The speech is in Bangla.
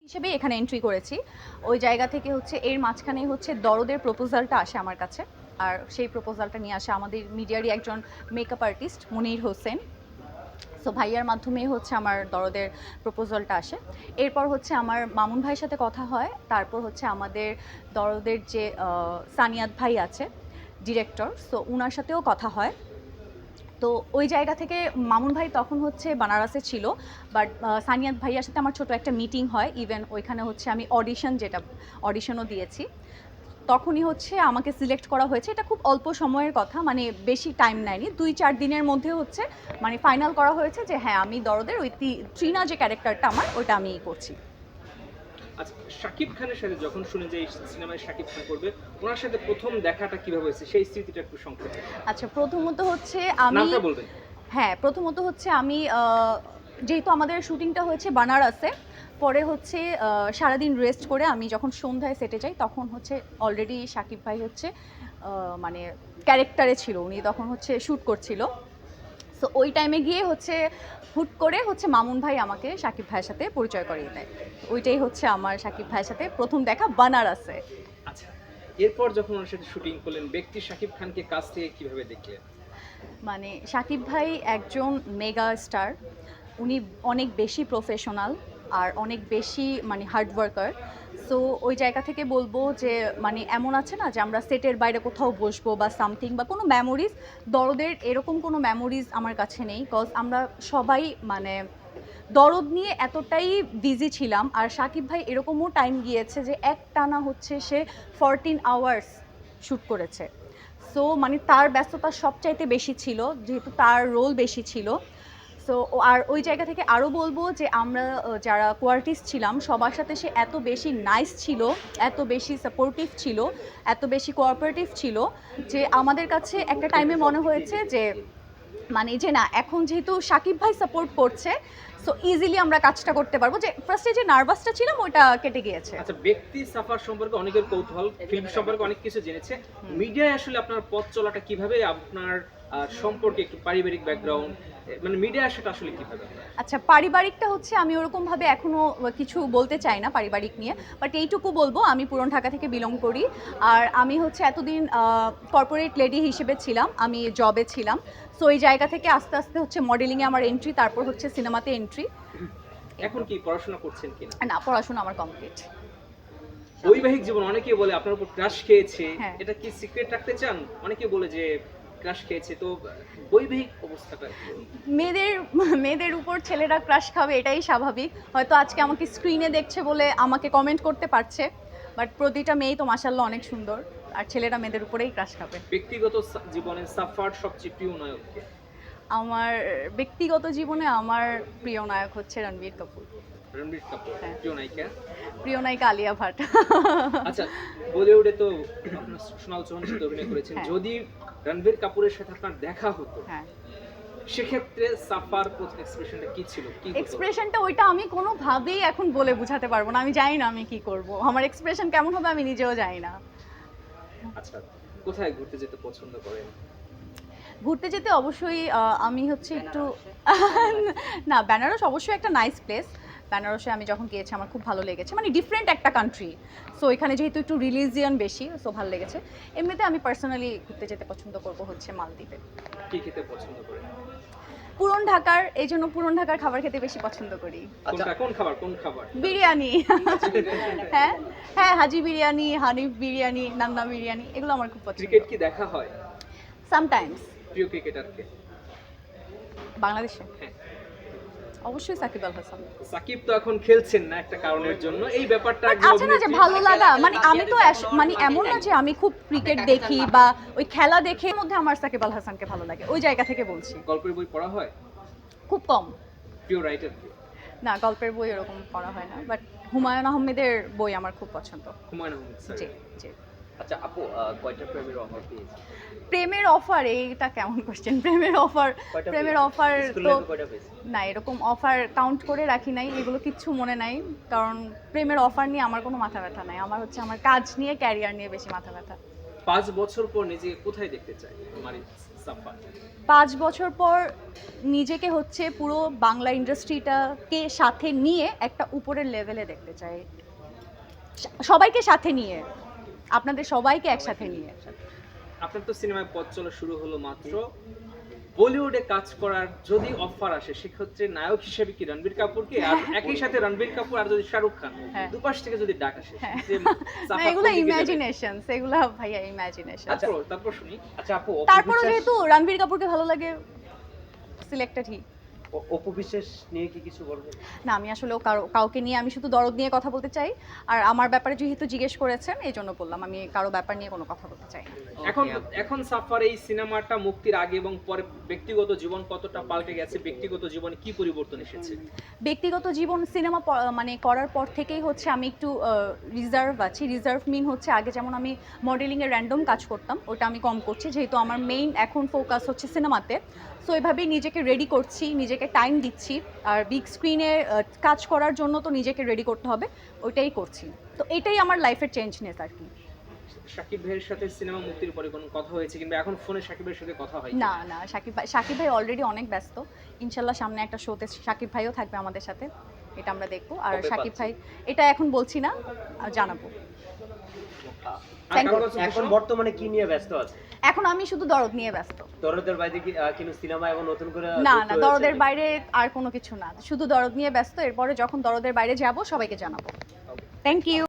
হিসেবে এখানে এন্ট্রি করেছি। ওই জায়গা থেকে হচ্ছে এর মাঝখানেই হচ্ছে দরদের প্রপোজালটা আসে আমার কাছে। আর সেই প্রপোজালটা নিয়ে আসে আমাদের মিডিয়ারই একজন makeup artist Monir Hossain. So ভাইয়ার মাধ্যমেই হচ্ছে আমার দরদের প্রপোজালটা আসে। এরপর হচ্ছে আমার মামুন ভাইয়ের সাথে কথা হয়। তারপর হচ্ছে আমাদের দরদের যে সানিয়াত ভাই আছে ডিরেক্টর, সো উনার সাথেও কথা হয়। তো ওই জায়গা থেকে মামুন ভাই তখন হচ্ছে বানারসে ছিল, বাট সানিয়াত ভাইয়ার সাথে আমার ছোট একটা মিটিং হয়। ইভেন ওইখানে হচ্ছে আমি অডিশনও দিয়েছি। তখনই হচ্ছে আমাকে সিলেক্ট করা হয়েছে। এটা খুব অল্প সময়ের কথা, মানে বেশি টাইম নেয়নি, 2-4 দিনের মধ্যে হচ্ছে মানে ফাইনাল করা হয়েছে যে হ্যাঁ আমি দরদের ওই ট্রিনা যে ক্যারেক্টারটা আমার ওইটা আমি করছি। আচ্ছা, শাকিব খানের সাথে যখন শুনে যে এই সিনেমায় শাকিব খান করবে, ওনার সাথে প্রথম দেখাটা কিভাবে হয়েছে সেই স্মৃতিটা একটু সংক্ষেপে। আচ্ছা, প্রথমত হচ্ছে আমি নামটা বলবেন। হ্যাঁ, প্রথমত হচ্ছে আমি যেহেতু আমাদের শুটিংটা হয়েছে বানারসে, পরে হচ্ছে সারাদিন রেস্ট করে আমি যখন সন্ধ্যায় সেটে যাই তখন হচ্ছে অলরেডি শাকিব ভাই হচ্ছে মানে ক্যারেক্টারে ছিল, উনি তখন হচ্ছে শ্যুট করছিল। সো ওই টাইমে গিয়ে হচ্ছে হুট করে হচ্ছে মামুন ভাই আমাকে শাকিব ভাইয়ের সাথে পরিচয় করিয়ে দেয়। ওইটাই হচ্ছে আমার শাকিব ভাইয়ের সাথে প্রথম দেখা বানারসে। আচ্ছা, এরপর যখন ওনার সাথে শুটিং করলেন, ব্যক্তি শাকিব খানকে কাছ থেকে কিভাবে দেখলেন? মানে শাকিব ভাই একজন মেগা স্টার, উনি অনেক বেশি প্রফেশনাল আর অনেক বেশি মানে হার্ড ওয়ার্কার। সো ওই জায়গা থেকে বলবো যে মানে এমন আছে না যে আমরা সেটের বাইরে কোথাও বসবো বা সামথিং বা কোনো মেমোরিজ, দরদের এরকম কোনো মেমোরিজ আমার কাছে নেই। কজ আমরা সবাই মানে দরদ নিয়ে এতটাই বিজি ছিলাম। আর শাকিব ভাই এরকমও টাইম গিয়েছে যে একটানা হচ্ছে সে 14 আওয়ার্স শ্যুট করেছে। সো মানে তার ব্যস্ততা সবচাইতে বেশি ছিল, যেহেতু তার রোল বেশি ছিল। সো আর ওই জায়গা থেকে আরও বলবো যে আমরা যারা কোয়ার্টিস্ট ছিলাম সবার সাথে সে এত বেশি নাইস ছিল, এত বেশি সাপোর্টিভ ছিল, এত বেশি কোঅপারেটিভ ছিল যে আমাদের কাছে একটা টাইমে মনে হয়েছে যে মানে যে না, এখন যেহেতু শাকিব ভাই সাপোর্ট করছে সো ইজিলি আমরা কাজটা করতে পারবো। যে ফার্স্টে যে নার্ভাসটা ছিলাম ওটা কেটে গিয়েছে। আচ্ছা, ব্যক্তি সাফার সম্পর্কে অনেকের কৌতূহল, ফিল্ম সম্পর্কে অনেক কিছু জেনেছে। মিডিয়ায় আসলে আপনার পথ চলাটা কিভাবে, আপনার সম্পর্কে একটু পারিবারিক ব্যাকগ্রাউন্ড, মানে মিডিয়া আসাটা আসলে কিভাবে? আচ্ছা, পারিবারিকটা হচ্ছে আমি ওরকমভাবে এখনও কিছু বলতে চাই না পারিবারিক নিয়ে, বাট এইটুকু বলবো আমি পুরান ঢাকা থেকে বিলং করি। আর আমি হচ্ছে এতদিন কর্পোরেট লেডি হিসেবে ছিলাম, আমি জবে ছিলাম। সো এই জায়গা থেকে আস্তে আস্তে হচ্ছে মডেলিংয়ে আমার এন্ট্রি, তারপর হচ্ছে সিনেমাতে এন্ট্রি। এখন কি পড়াশোনা করছেন কিনা? না, পড়াশোনা আমার কমপ্লিট। বৈবাহিক জীবন, অনেকেই বলে আপনার উপর ক্রাশ খেয়েছে, হ্যাঁ। এটা কি সিক্রেট রাখতে চান? অনেকে বলে যে ক্রাশ খেয়েছে, তো বৈবাহিক অবস্থাটা কি? মেয়েদের মেয়েদের উপর ছেলেরা ক্রাশ খাবে এটাই স্বাভাবিক। হয়তো আজকে আমাকে স্ক্রিনে দেখছে বলে আমাকে কমেন্ট করতে পারছে, বাট প্রতিটা মেয়েই তো মাশাআল্লাহ অনেক সুন্দর, আর ছেলেরা মেয়েদের উপরেই ক্রাশ খাবে। ব্যক্তিগত জীবনে সাফার সবচেয়ে প্রিয় নায়ক কে? আমার ব্যক্তিগত জীবনে আমার প্রিয় নায়ক হচ্ছে রণবীর কাপুর। রণবীর কাপুর। হ্যাঁ। প্রিয় নায়িকা? প্রিয় নায়িকা আলিয়া ভাট। আচ্ছা, বলিউডে তো আপনার সোনাল চৌহানের সাথে অভিনয় করেছেন। হ্যাঁ। যদি রণবীর কাপুরের সাথে আপনার দেখা হতো, হ্যাঁ, সেক্ষেত্রে সাফার প্রথম এক্সপ্রেশনটা কি ছিল, কি হতো? এক্সপ্রেশনটা ওইটা আমি কোনোভাবেই এখন বলে বোঝাতে পারবো না। আমি জানি না আমি কি করব, আমার এক্সপ্রেশন কেমন হবে আমি নিজেও জানি না। আচ্ছা, কোথায় ঘুরতে যেতে পছন্দ করেন? ঘুরতে যেতে অবশ্যই আমি হচ্ছে একটু না, বেনারস অবশ্যই একটা নাইস প্লেস। বেনারসে আমি যখন গিয়েছি আমার খুব ভালো লেগেছে, মানে ডিফারেন্ট একটা কান্ট্রি। সো এখানে যেহেতু একটু রিলিজিয়ান বেশি, সো ভালো লেগেছে। এমনিতে আমি পার্সোনালি ঘুরতে যেতে পছন্দ করব হচ্ছে মালদ্বীপে। কি খেতে পছন্দ করেন? পুরন ঢাকার, এই জন্য পুরন ঢাকার খাবার খেতে বেশি পছন্দ করি। কোনটা, কোন খাবার? বিরিয়ানি। হ্যাঁ হ্যাঁ, হাজি বিরিয়ানি, হানিফ বিরিয়ানি, নান্না বিরিয়ানি, এগুলো আমার খুব পছন্দ। ক্রিকেট কি দেখা হয়? সামটাইমস। প্রিয় ক্রিকেটারকে? বাংলাদেশে হ্যাঁ। অবশ্যই সাকিব আল হাসান। সাকিব তো এখন খেলছেন না একটা কারণের জন্য, এই ব্যাপারটা But আছে না যে ভালো লাগা, মানে আমি তো মানে এমন না যে আমি খুব ক্রিকেট দেখি বা ওই খেলা দেখে মধ্যে আমার সাকিব আল হাসানকে ভালো লাগে, ওই জায়গা থেকে বলছি। গল্পের বই পড়া হয়? খুব কম। প্রিয় রাইটার কে? না, গল্পের বই এরকম পড়া হয় না, বাট হুমায়ুন আহমেদের বই আমার খুব পছন্দ। হুমায়ুন আহমেদ স্যার। জি জি। আচ্ছা আপু, কয়টা প্রেমের অফার পেয়েছি? প্রেমের অফার, এইটা কেমন কোশ্চেন? প্রেমের অফার, কয়টা প্রেমের পেয়েছি? অফার স্কুল তো লাইফে কয়টা পেয়েছি? না, এরকম অফার কাউন্ট করে রাখি নাই, এগুলো কিচ্ছু মনে নাই। কারণ প্রেমের অফার নিয়ে আমার কোনো মাথা ব্যথা নাই, আমার হচ্ছে আমার কাজ নিয়ে, ক্যারিয়ার নিয়ে বেশি মাথা ব্যথা। 5 বছর পর নিজেকে কোথায় দেখতে চাই? আমার সাফা? 5 বছর পর নিজেকে হচ্ছে পুরো বাংলা ইন্ডাস্ট্রিটাকে সাথে নিয়ে একটা উপরের লেভেলে দেখতে চাই, সবাইকে সাথে নিয়ে, আপনাদের সবাইকে একসাথে নিয়ে। আপনার তো সিনেমায় পথ চলা শুরু হলো মাত্র, বলিউডে কাজ করার যদি অফার আসে সেক্ষেত্রে নায়ক হিসেবে কি রণবীর কাপুরকে, আর একই সাথে রণবীর কাপুর আর যদি শাহরুখ খান, হ্যাঁ। দুপাশ থেকে যদি ডাক আসে যে না, সাফা এগুলো কোন দিকে যাবে? ইমাজিনেশন, এগুলো ভাইয়া ইমাজিনেশন। তারপর শুনি। আচ্ছা আপু, তারপরে যেহেতু রণবীর কাপুরকে ভালো লাগে, সিলেক্টেড হি। অপু বিশ্বাস নিয়ে কি কিছু বলবেন? না, আমি আসলে কাউকে নিয়ে, আমি শুধু দরদ নিয়ে কথা বলতে চাই, আর আমার ব্যাপারে যেহেতু জিজ্ঞেস করেছেন এই জন্য বললাম, আমি কারো ব্যাপার নিয়ে কোনো কথা বলতে চাই না। এখন সাফার এই সিনেমাটা মুক্তির আগে এবং পরে ব্যক্তিগত জীবন কতটা পাল্টে গেছে, ব্যক্তিগত জীবনে কি পরিবর্তন এসেছে? ব্যক্তিগত জীবন সিনেমা মানে করার পর থেকেই হচ্ছে আমি একটু রিজার্ভ আছি। রিজার্ভ মিন হচ্ছে আগে যেমন আমি মডেলিংয়ে র্যান্ডম কাজ করতাম, ওটা আমি কম করছি, যেহেতু আমার মেইন এখন ফোকাস হচ্ছে সিনেমাতে। সো এভাবেই নিজেকে রেডি করছি, নিজেকে টাইম দিচ্ছি, আর বিগ স্ক্রিনে কাজ করার জন্য তো নিজেকে রেডি করতে হবে, ওইটাই করছি। তো এটাই আমার লাইফের চেঞ্জনেস আর কি। শাকিব ভাইয়ের সাথে সিনেমা মুক্তির পরে কোনো কথা হয়েছে কিংবা এখন ফোনে শাকিবের সাথে কথা হয়? না না, শাকিব ভাই অলরেডি অনেক ব্যস্ত। ইনশাল্লাহ সামনে একটা শোতে শাকিব ভাইও থাকবে আমাদের সাথে, এটা আমরা দেখবো। আর কবে শাকিব পাচ্ছি? ভাই, এটা এখন বলছি না, জানাবো। আর Thank কারো you. কাছে এখন প্রশ্ন? বর্তমানে কি নিয়ে ব্যস্ত আছে? এখন আমি শুধু দরদ নিয়ে ব্যস্ত। দরদের বাইরে কি কোনো সিনেমা এখন নতুন করে না যুক্ত না, হয়েছে? দরদের বাইরে আর কোনো কিছু না, শুধু দরদ নিয়ে ব্যস্ত। এরপরে যখন দরদের বাইরে যাব সবাইকে জানাবো। Thank you.